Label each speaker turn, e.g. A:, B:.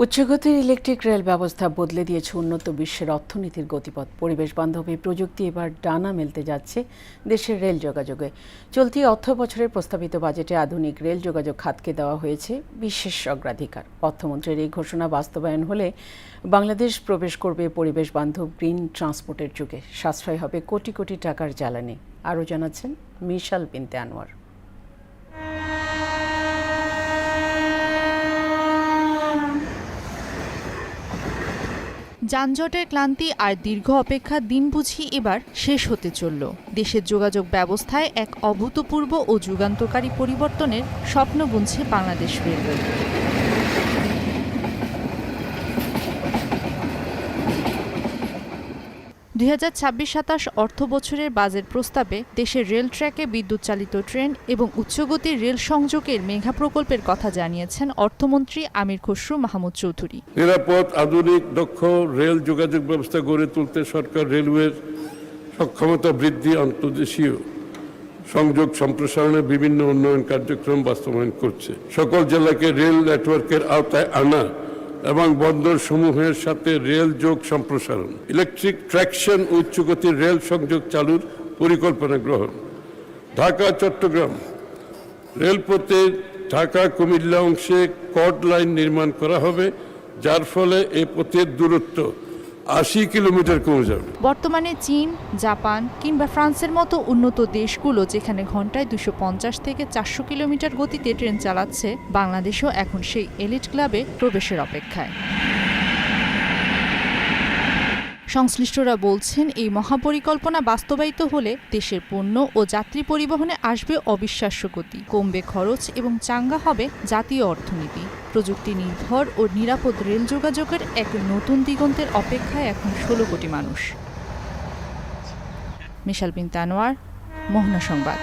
A: উচ্চগতির electric rail ব্যবস্থা বদলে দিয়েছে উন্নত বিশ্বের অর্থনীতির গতিপথ। পরিবেশ বান্ধব এই প্রযুক্তি এবার ডানা মেলতে যাচ্ছে দেশের রেল যোগাযোগে। চলতি অর্থ বছরের প্রস্তাবিত বাজেটে আধুনিক রেল যোগাযোগ খাতকে দেওয়া হয়েছে বিশেষ অগ্রাধিকার। অর্থমন্ত্রীর এই ঘোষণা বাস্তবায়ন হলে বাংলাদেশ প্রবেশ করবে পরিবেশ বান্ধব গ্রিন ট্রান্সপোর্টের যুগে। সাশ্রয় হবে কোটি কোটি টাকার জ্বালানি। আরও জানাচ্ছেন মিশাল বিনতে আনোয়ার।
B: যানজটের ক্লান্তি আর দীর্ঘ অপেক্ষার দিন বুঝি এবার শেষ হতে চলল। দেশের যোগাযোগ ব্যবস্থায় এক অভূতপূর্ব ও যুগান্তকারী পরিবর্তনের স্বপ্ন বুনছে বাংলাদেশ রেলওয়ে। 2026-27 অর্থ বছরের বাজেট প্রস্তাবে দেশের রেল ট্র্যাকে বিদ্যুৎ চালিত ট্রেন এবং উচ্চগতির রেল সংযোগের মেগা প্রকল্পের কথা জানিয়েছেন অর্থমন্ত্রী আমির খসরু মাহমুদ চৌধুরী।
C: নিরাপদ, আধুনিক, দক্ষ রেল যোগাযোগ ব্যবস্থা গড়ে তুলতে সরকার রেলওয়ের সক্ষমতা বৃদ্ধি, আন্তর্দেশীয় সংযোগ সম্প্রসারণের বিভিন্ন উন্নয়ন কার্যক্রম বাস্তবায়ন করছে। সকল জেলাকে রেল নেটওয়ার্কের আওতায় আনা এবং বন্দর সমূহের সাথে রেল যোগ সম্প্রসারণ, ইলেকট্রিক ট্র্যাকশন উচ্চগতির রেল সংযোগ চালুর পরিকল্পনা গ্রহণ। ঢাকা চট্টগ্রাম রেলপথের ঢাকা কুমিল্লা অংশে কর্ড লাইন নির্মাণ করা হবে, যার ফলে এই পথের দূরত্ব 80 কিলোমিটার কমে যাবে।
B: বর্তমানে চীন, জাপান কিংবা ফ্রান্সের মতো উন্নত দেশগুলো যেখানে ঘন্টায় 250 থেকে 400 কিলোমিটার গতিতে ট্রেন চালাচ্ছে, বাংলাদেশও এখন সেই এলিট ক্লাবে প্রবেশের অপেক্ষায়। সংশ্লিষ্টরা বলছেন, এই মহাপরিকল্পনা বাস্তবায়িত হলে দেশের পণ্য ও যাত্রী পরিবহনে আসবে অবিশ্বাস্য গতি, কমবে খরচ এবং চাঙ্গা হবে জাতীয় অর্থনীতি। প্রযুক্তি নির্ভর ও নিরাপদ রেল যোগাযোগের এক নতুন দিগন্তের অপেক্ষায় এখন 16 কোটি মানুষ। মিশাল বিনতে আনোয়ার, মোহনা সংবাদ।